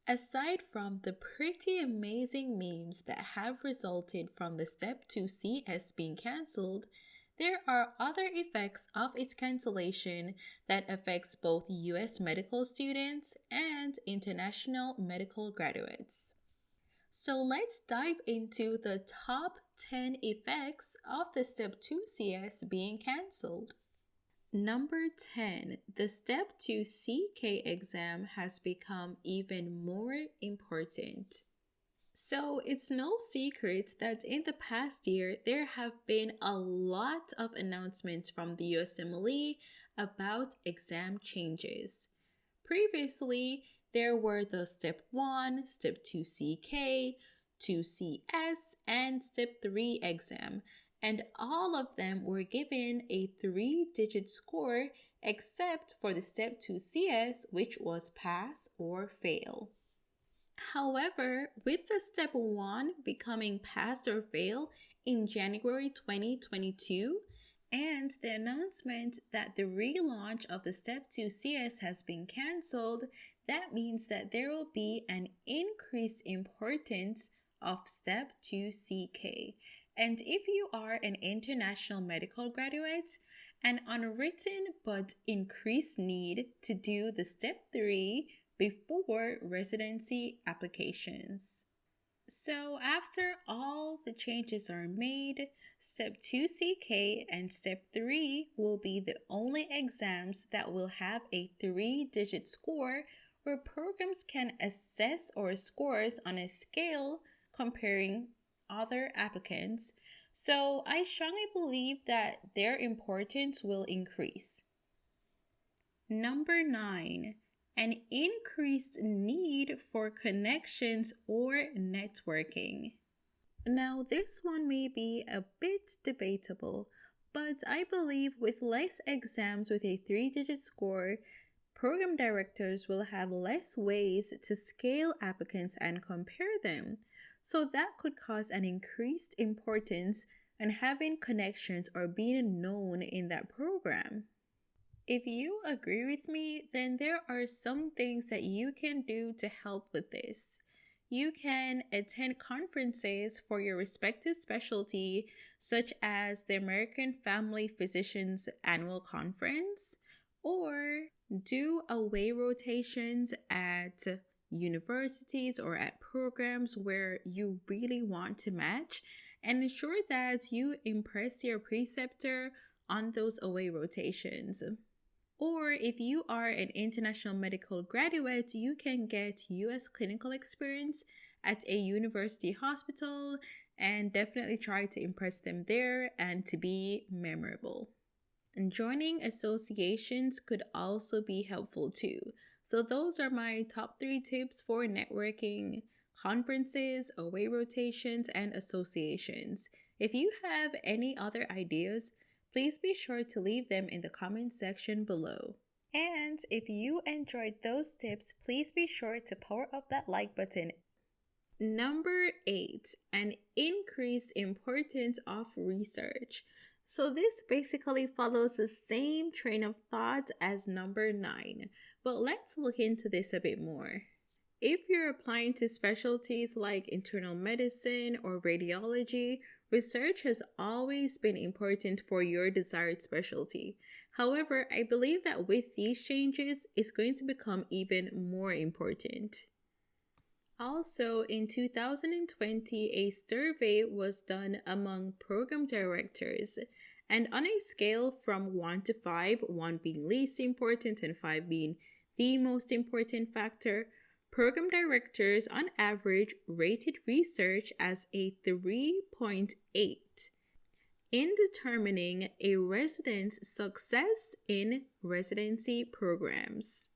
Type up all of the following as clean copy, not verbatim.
Aside from the pretty amazing memes that have resulted from the Step 2 CS being cancelled, there are other effects of its cancellation that affects both US medical students and international medical graduates. So let's dive into the top 10 effects of the Step 2 CS being cancelled. Number 10, the Step 2 CK exam has become even more important. So it's no secret that in the past year, there have been a lot of announcements from the USMLE about exam changes. Previously, there were the Step 1, Step 2 CK, 2CS, and Step 3 exam, and all of them were given a 3-digit score except for the Step 2 CS, which was pass or fail. However, with the Step 1 becoming pass or fail in January 2022, and the announcement that the relaunch of the Step 2 CS has been cancelled, that means that there will be an increased importance of Step 2 CK. And if you are an international medical graduate, an unwritten but increased need to do the Step 3 before residency applications. So after all the changes are made, Step 2 CK and Step 3 will be the only exams that will have a 3-digit score where programs can assess our scores on a scale comparing other applicants. So I strongly believe that their importance will increase. Number 9, an increased need for connections or networking. Now, this one may be a bit debatable, but I believe with less exams with a 3-digit score, program directors will have less ways to scale applicants and compare them. So that could cause an increased importance in having connections or being known in that program. If you agree with me, then there are some things that you can do to help with this. You can attend conferences for your respective specialty, such as the American Family Physicians Annual Conference, or do away rotations at universities or at programs where you really want to match, and ensure that you impress your preceptor on those away rotations. Or if you are an international medical graduate, you can get US clinical experience at a university hospital and definitely try to impress them there and to be memorable. And joining associations could also be helpful too. So those are my top 3 tips for networking: conferences, away rotations, and associations. If you have any other ideas, please be sure to leave them in the comment section below. And if you enjoyed those tips, please be sure to power up that like button. Number 8, an increased importance of research. So this basically follows the same train of thought as number 9, but let's look into this a bit more. If you're applying to specialties like internal medicine or radiology, research has always been important for your desired specialty. However, I believe that with these changes, it's going to become even more important. Also, in 2020, a survey was done among program directors, and on a scale from 1 to 5, 1 being least important and 5 being the most important factor, program directors on average rated research as a 3.8 in determining a resident's success in residency programs.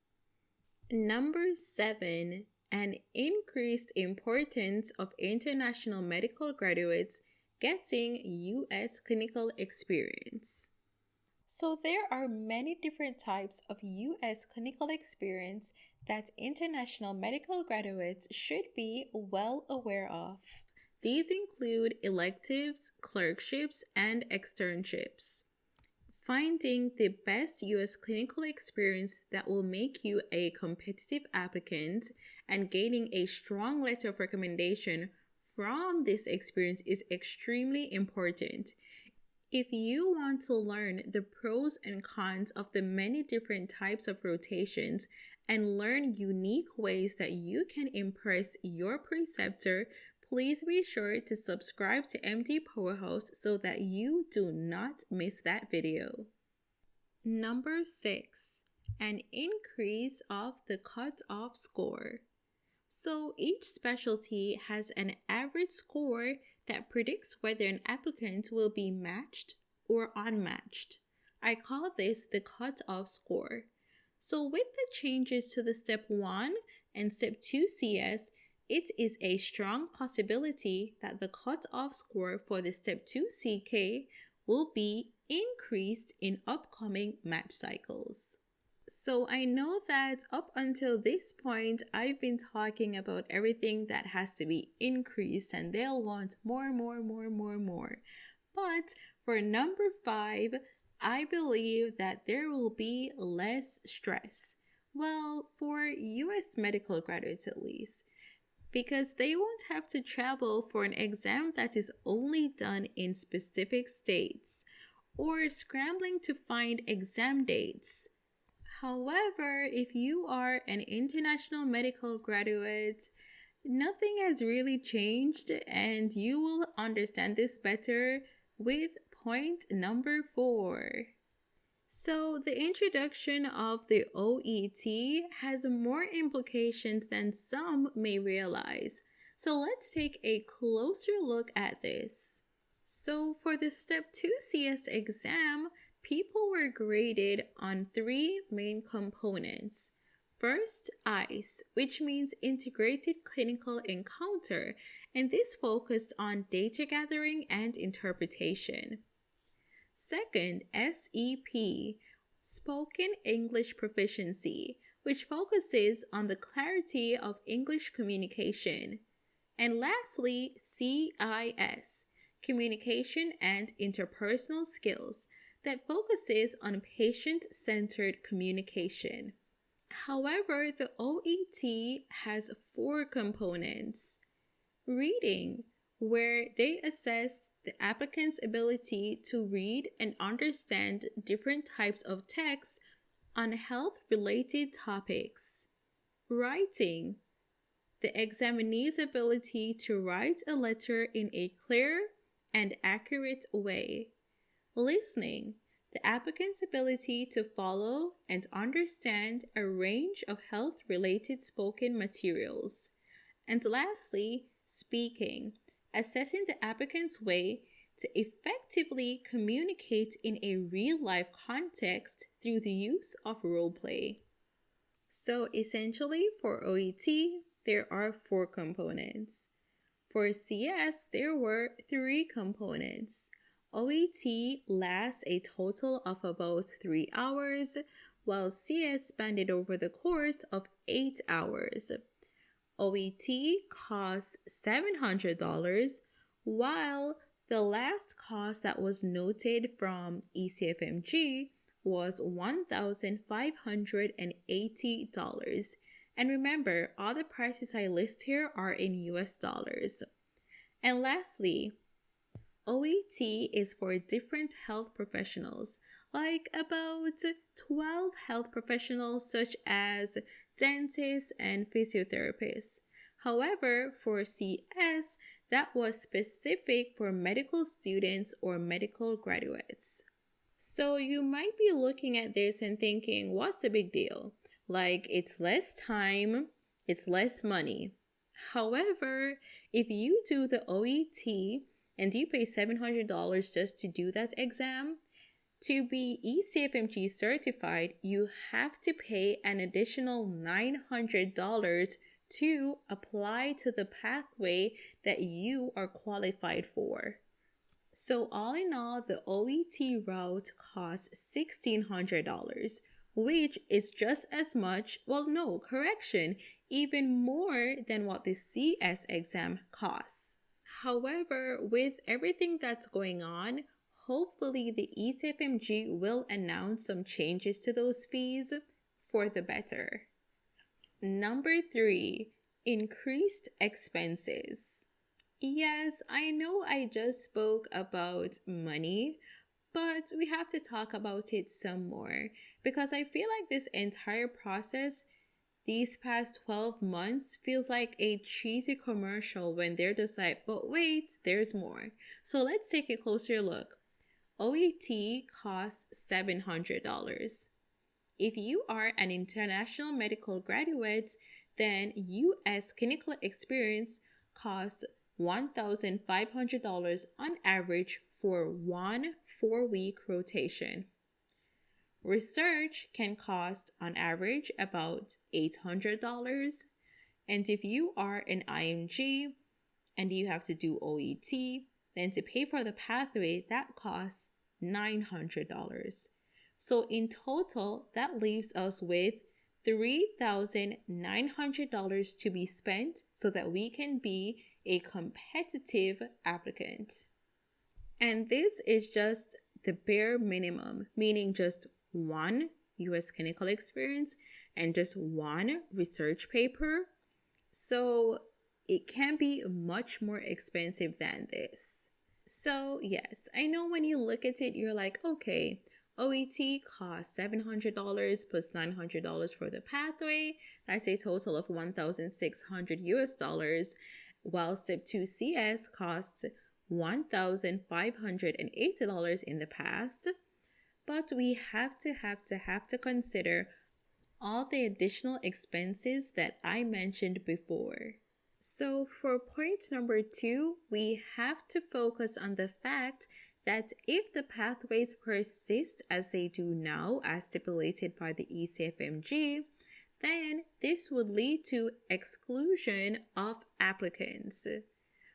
Number 7, an increased importance of international medical graduates getting US clinical experience. So there are many different types of US clinical experience that international medical graduates should be well aware of. These include electives, clerkships, and externships. Finding the best US clinical experience that will make you a competitive applicant and gaining a strong letter of recommendation from this experience is extremely important. If you want to learn the pros and cons of the many different types of rotations and learn unique ways that you can impress your preceptor, please be sure to subscribe to MD Powerhouse so that you do not miss that video. Number 6. An increase of the cutoff score. So each specialty has an average score that predicts whether an applicant will be matched or unmatched. I call this the cutoff score. So with the changes to the Step 1 and Step 2 CS, it is a strong possibility that the cutoff score for the Step 2 CK will be increased in upcoming match cycles. So I know that up until this point, I've been talking about everything that has to be increased and they'll want more. But for number 5, I believe that there will be less stress. Well, for US medical graduates at least, because they won't have to travel for an exam that is only done in specific states or scrambling to find exam dates. However, if you are an international medical graduate, nothing has really changed, and you will understand this better with point number 4. So, the introduction of the OET has more implications than some may realize. So, let's take a closer look at this. So, for the Step 2 CS exam, people were graded on 3 main components. First, ICE, which means Integrated Clinical Encounter, and this focused on data gathering and interpretation. Second, SEP, Spoken English Proficiency, which focuses on the clarity of English communication. And lastly, CIS, Communication and Interpersonal Skills, that focuses on patient-centered communication. However, the OET has 4 components. Reading, where they assess the applicant's ability to read and understand different types of text on health-related topics. Writing, the examinee's ability to write a letter in a clear and accurate way. Listening, the applicant's ability to follow and understand a range of health-related spoken materials. And lastly, speaking, assessing the applicant's way to effectively communicate in a real-life context through the use of roleplay. So essentially, for OET, there are 4 components. For CS, there were 3 components. OET lasts a total of about 3 hours, while CS spanned over the course of 8 hours. OET costs $700, while the last cost that was noted from ECFMG was $1,580. And remember, all the prices I list here are in US dollars. And lastly, OET is for different health professionals, like about 12 health professionals such as dentists and physiotherapists. However, for CS, that was specific for medical students or medical graduates. So you might be looking at this and thinking, what's the big deal? Like, it's less time, it's less money. However, if you do the OET and you pay $700 just to do that exam, to be ECFMG certified, you have to pay an additional $900 to apply to the pathway that you are qualified for. So all in all, the OET route costs $1,600, which is just as much, even more than what the CS exam costs. However, with everything that's going on, hopefully the ECFMG will announce some changes to those fees for the better. Number 3, Increased expenses. Yes, I know I just spoke about money, but we have to talk about it some more because I feel like this entire process, these past 12 months, feels like a cheesy commercial when they're just like, but wait, there's more. So let's take a closer look. OET costs $700. If you are an international medical graduate, then US clinical experience costs $1,500 on average for one 4-week rotation. Research can cost on average about $800. And if you are an IMG and you have to do OET, then to pay for the pathway, that costs $900. So in total, that leaves us with $3,900 to be spent so that we can be a competitive applicant. And this is just the bare minimum, meaning just one US clinical experience and just one research paper. So it can be much more expensive than this. So yes, I know when you look at it, you're like, okay, OET costs $700 plus $900 for the pathway. That's a total of $1,600, while Step 2 CS costs $1,580 in the past. But we have to consider all the additional expenses that I mentioned before. So for point number 2, we have to focus on the fact that if the pathways persist as they do now, as stipulated by the ECFMG, then this would lead to exclusion of applicants.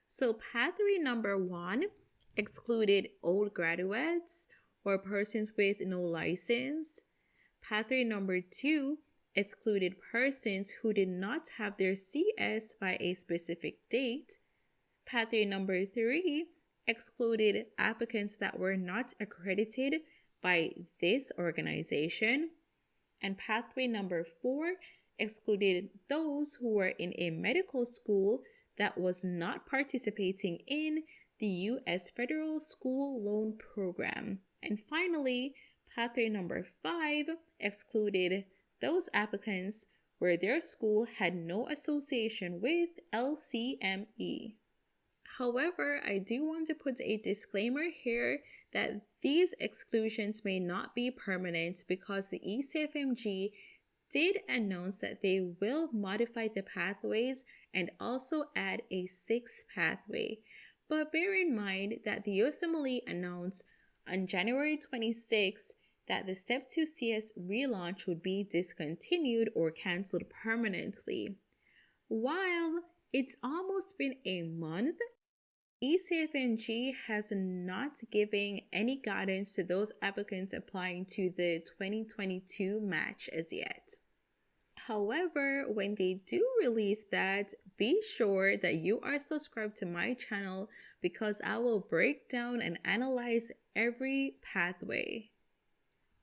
So pathway number 1 excluded old graduates or persons with no license. Pathway number 2 excluded persons who did not have their CS by a specific date. Pathway number 3 excluded applicants that were not accredited by this organization. And pathway number 4 excluded those who were in a medical school that was not participating in the U.S. Federal School Loan Program. And finally, pathway number 5 excluded those applicants where their school had no association with LCME. However, I do want to put a disclaimer here that these exclusions may not be permanent because the ECFMG did announce that they will modify the pathways and also add a 6th pathway. But bear in mind that the USMLE announced on January 26 that the Step 2 CS relaunch would be discontinued or cancelled permanently. While it's almost been a month, ECFMG has not given any guidance to those applicants applying to the 2022 match as yet. However, when they do release that, be sure that you are subscribed to my channel because I will break down and analyze every pathway.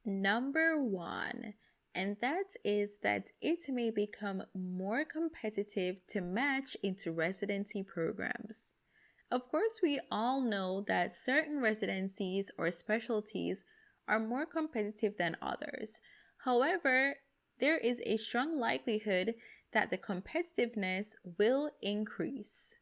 Number 1, and that is that it may become more competitive to match into residency programs. Of course, we all know that certain residencies or specialties are more competitive than others. However, there is a strong likelihood that the competitiveness will increase.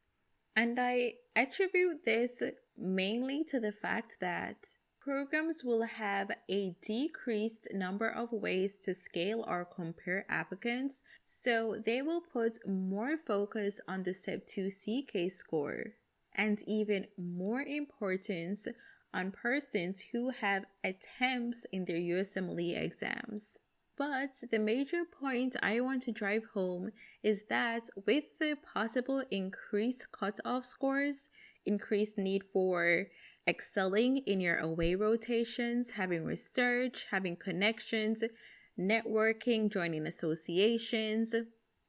And I attribute this mainly to the fact that programs will have a decreased number of ways to scale or compare applicants, so they will put more focus on the Step 2 CK score and even more importance on persons who have attempts in their USMLE exams. But the major point I want to drive home is that with the possible increased cutoff scores, increased need for excelling in your away rotations, having research, having connections, networking, joining associations,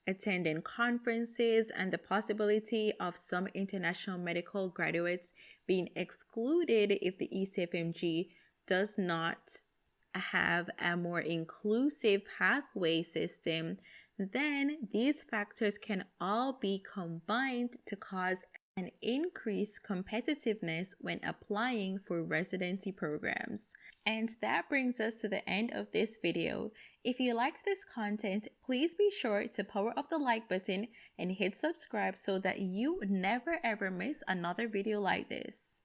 attending conferences, and the possibility of some international medical graduates being excluded if the ECFMG does not have a more inclusive pathway system, then these factors can all be combined to cause an increased competitiveness when applying for residency programs. And that brings us to the end of this video. If you liked this content, please be sure to power up the like button and hit subscribe so that you never ever miss another video like this.